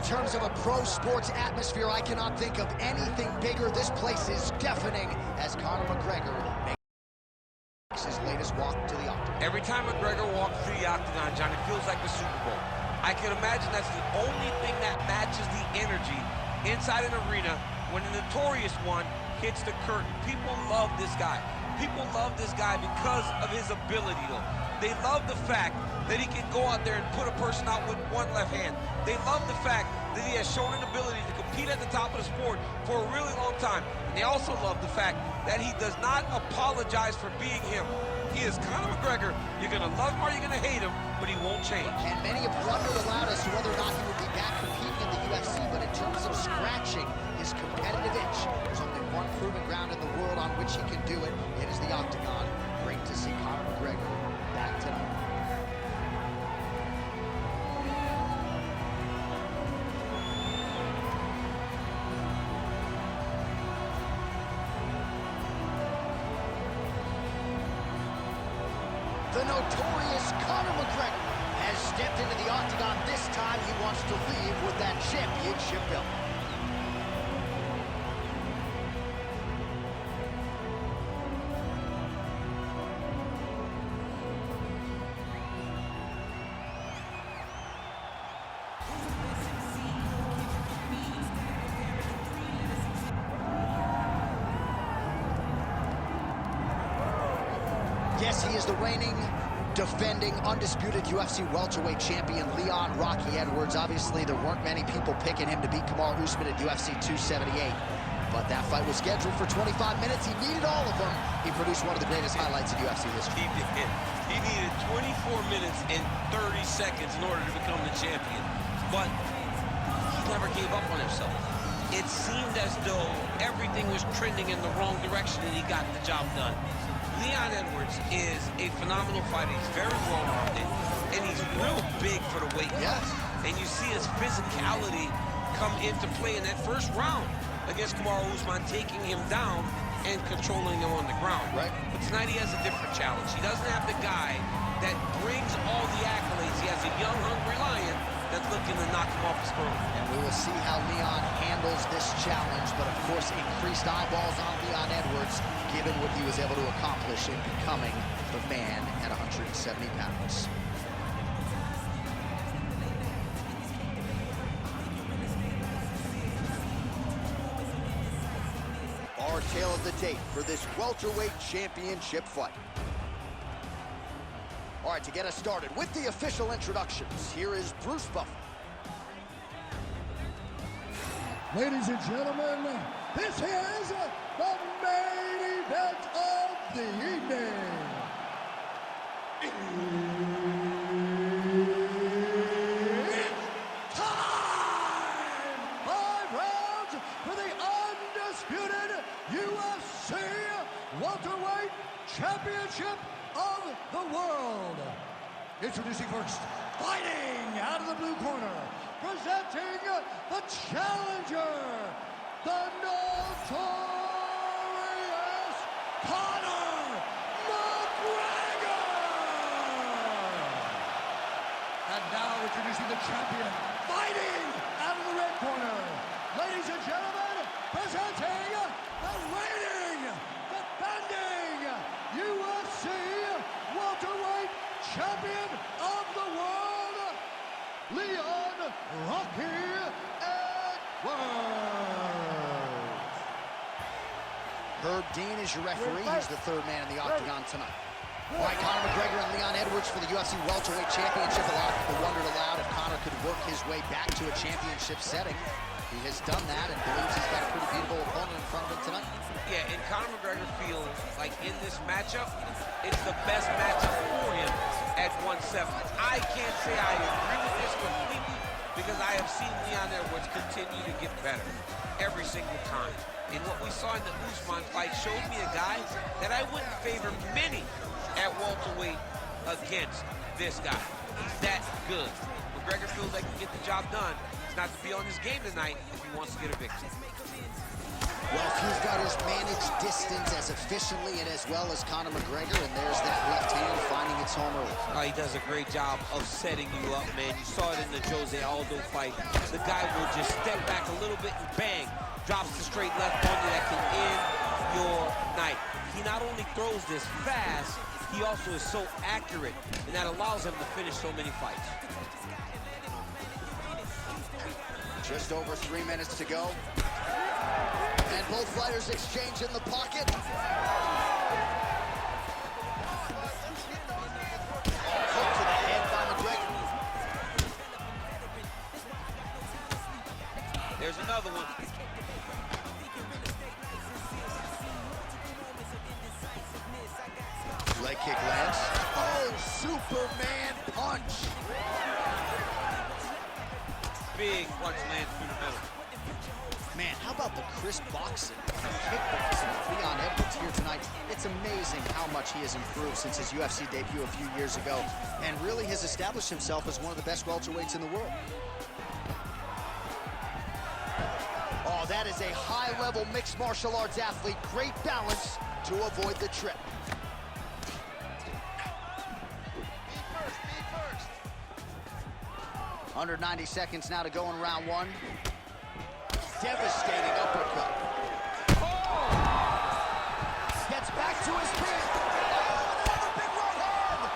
terms of a pro sports atmosphere, I cannot think of anything bigger. This place is deafening as Conor McGregor makes his latest walk to the octagon. Every time McGregor walks through the octagon, John, it feels like the Super Bowl. I can imagine that's the only thing that matches the energy inside an arena when a notorious one hits the curtain. People love this guy. People love this guy because of his ability, though. They love the fact that he can go out there and put a person out with one left hand. They love the fact that he has shown an ability to compete at the top of the sport for a really long time. And they also love the fact that he does not apologize for being him. He is Conor McGregor. You're going to love him or you're going to hate him, but he won't change. And many have wondered aloud as to whether or not he would be back competing in the UFC, but in terms of scratching his competitive itch, there's only one proven ground in the world on which he can do it. It is the octagon. Great to see Conor McGregor back tonight. The notorious Conor McGregor has stepped into the octagon. This time he wants to leave with that championship belt. Yes, he is the reigning, defending, undisputed UFC welterweight champion, Leon Rocky Edwards. Obviously, there weren't many people picking him to beat Kamaru Usman at UFC 278. But that fight was scheduled for 25 minutes. He needed all of them. He produced one of the greatest highlights in UFC history. He did. He needed 24 minutes and 30 seconds in order to become the champion. But he never gave up on himself. It seemed as though everything was trending in the wrong direction, and he got the job done. Leon Edwards is a phenomenal fighter. He's very well-rounded, and he's real big for the weight class. Yes. And you see his physicality come into play in that first round against Kamaru Usman, taking him down and controlling him on the ground. Right. But tonight he has a different challenge. He doesn't have the guy that brings all the accolades. He has a young, hungry lion that's looking to knock him off his throne. And we will see how Leon handles this challenge, but of course increased eyeballs on Leon Edwards, given what he was able to accomplish in becoming the man at 170 pounds. Our tale of the tape for this welterweight championship fight. All right, to get us started with the official introductions, here is Bruce Buffer. Ladies and gentlemen, this is the main event of the evening. It's time! 5 rounds for the undisputed UFC welterweight championship of the world. Introducing first, fighting out of the blue corner, presenting the challenger, the notorious Conor McGregor. And now introducing the champion, fighting out of the red corner. Ladies and gentlemen, presenting the reigning, defending UFC welterweight champion of the world, Leon Rocky Edwards. Herb Dean is your referee. He's the third man in the octagon tonight. All right, Conor McGregor and Leon Edwards for the UFC welterweight championship. A lot of people wondered aloud if Conor could work his way back to a championship setting. He has done that and believes he's got a pretty beatable opponent in front of him tonight. Yeah, and Conor McGregor feels like in this matchup, it's the best matchup for him at 170. I can't say I agree with this completely because I have seen Leon Edwards continue to get better every single time. And what we saw in the Usman fight showed me a guy that I wouldn't favor many at welterweight against this guy. He's that good. McGregor feels like he can get the job done. He's not to be on his game tonight if he wants to get a victory. Well, he's got his managed distance as efficiently and as well as Conor McGregor, and there's that left hand finding its home early. he does a great job of setting you up, man. You saw it in the Jose Aldo fight. The guy will just step back a little bit and bang, drops the straight left on you that can end your night. He not only throws this fast, he also is so accurate, and that allows him to finish so many fights. Just over 3 minutes to go. And both fighters exchange in the pocket. Hook to the head by McGregor. There's another one. Leg kick lands. Oh, Superman punch. Big punch lands through the middle. Man, how about the crisp boxing and kickboxing of Leon Edwards here tonight? It's amazing how much he has improved since his UFC debut a few years ago, and really has established himself as one of the best welterweights in the world. Oh, that is a high-level mixed martial arts athlete. Great balance to avoid the trip. Under 90 seconds now to go in round one. Devastating uppercut. Oh! Gets back to his feet. Oh, another big right hand.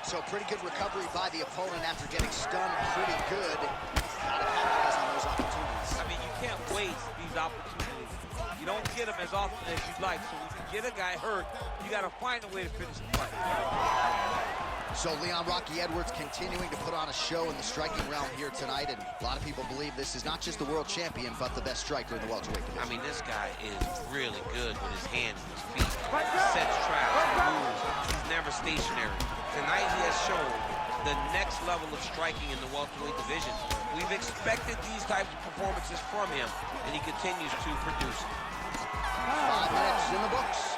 So pretty good recovery by the opponent after getting stunned pretty good. Gotta capitalize on those opportunities. I mean, you can't waste these opportunities. You don't get them as often as you'd like. So if you get a guy hurt, you gotta find a way to finish the fight. So Leon Rocky Edwards continuing to put on a show in the striking realm here tonight, and a lot of people believe this is not just the world champion, but the best striker in the welterweight division. I mean, this guy is really good with his hands and his feet. Sets traps, moves. He's never stationary. Tonight he has shown the next level of striking in the welterweight division. We've expected these types of performances from him, and he continues to produce. 5 minutes in the books.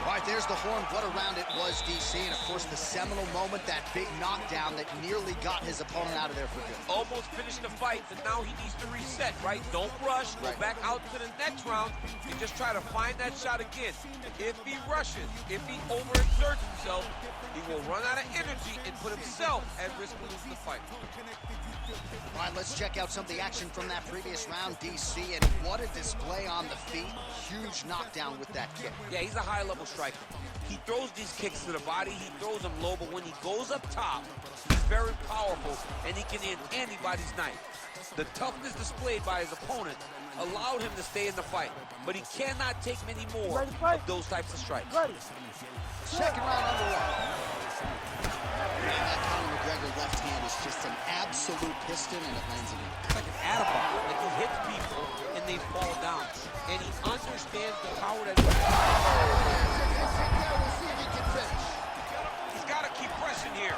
All right, there's the horn. What around it was DC, and of course the seminal moment, that big knockdown that nearly got his opponent out of there for good. Almost finished the fight, but now he needs to reset, right? Don't rush, go back out to the next round, and just try to find that shot again. If he rushes, if he overexerts himself, he will run out of energy and put himself at risk of losing the fight. All right, let's check out some of the action from that previous round, DC, and what a display on the feet. Huge knockdown with that kick. Yeah, he's a high-level striker. He throws these kicks to the body, he throws them low, but when he goes up top, he's very powerful, and he can end anybody's night. The toughness displayed by his opponent allowed him to stay in the fight, but he cannot take many more of those types of strikes. Second round underway. Man, that Conor McGregor left hand is just an absolute piston, and it lands again. It's like an Adabot. Like he hits people and they fall down. And he understands the power that he has. We'll see if he can finish. He's got to keep pressing here.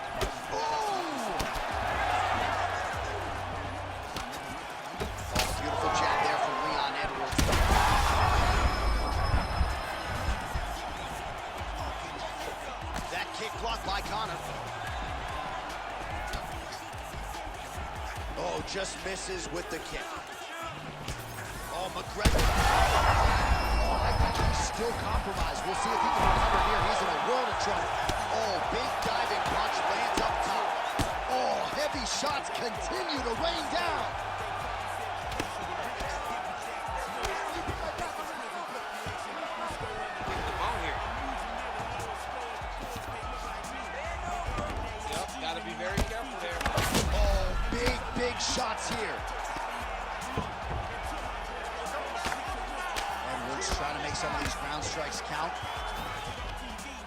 Beautiful jab there from Leon Edwards. That kick blocked by Conor. Oh, just misses with the kick. Oh, McGregor. Oh, I think he's still compromised. We'll see if he can recover here. He's in a world of trouble. Oh, big diving punch lands up top. Oh, heavy shots continue to rain down. Yep, got to be very careful there. Oh, big shots here. Trying to make some of these ground strikes count.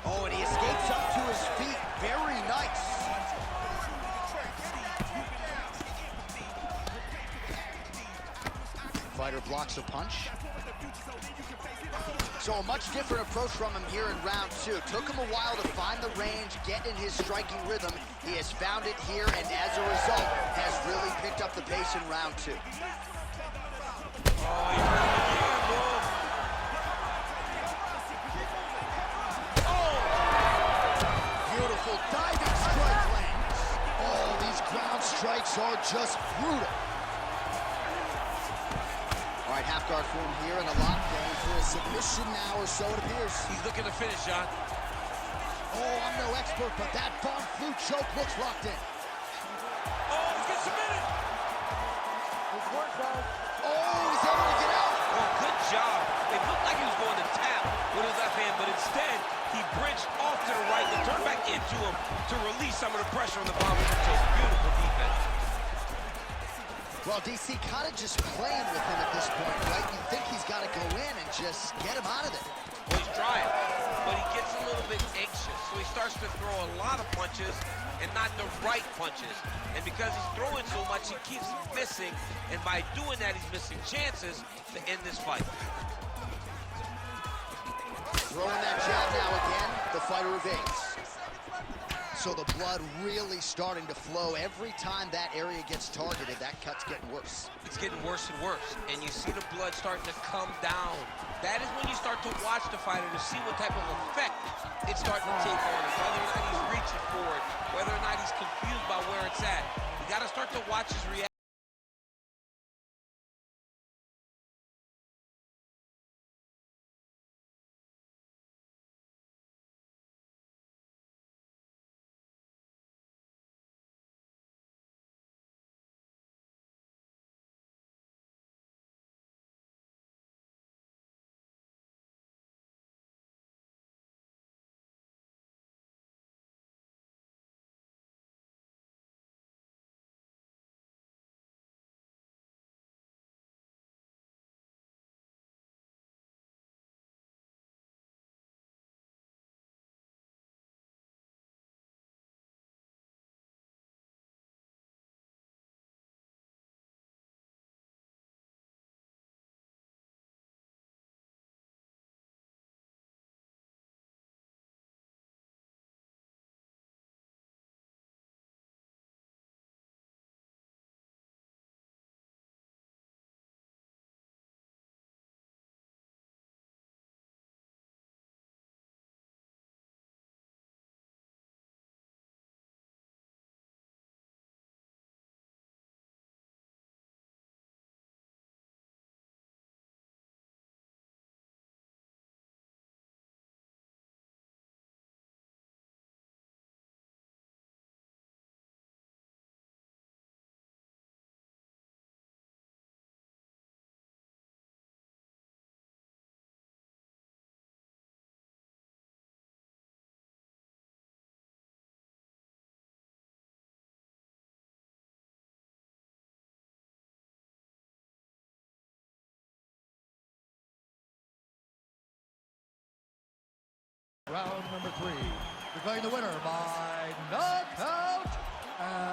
Oh, and he escapes up to his feet. Very nice. Fighter blocks a punch. So a much different approach from him here in round two. Took him a while to find the range, get in his striking rhythm. He has found it here, and as a result, has really picked up the pace in round two. Diving strike lands. Oh, these ground strikes are just brutal. All right, half guard start for him here, and a lot going for a submission now, or so it appears. He's looking to finish, John. Oh, I'm no expert, but that Von Flue choke looks locked in. Oh, he's getting submitted. Oh, he's able to get out. Oh, good job. It looked like he was going to tap with his left hand, but instead, he bridged off to the right and turned back into him to release some of the pressure on the Von Flue choke. Beautiful defense. Well, DC kind of just playing with him at this point, right? You think he's got to go in and just get him out of there. Well, he's trying, but he gets a little bit anxious, so he starts to throw a lot of punches and not the right punches. And because he's throwing so much, he keeps missing, and by doing that, he's missing chances to end this fight. Throwing that jab now again, the fighter evades. So the blood really starting to flow. Every time that area gets targeted, that cut's getting worse. It's getting worse and worse, and you see the blood starting to come down. That is when you start to watch the fighter to see what type of effect it's starting to take on him, whether or not he's reaching for it, whether or not he's confused by where it's at. You got to start to watch his reaction. Round number 3. Declaring the winner by knockout and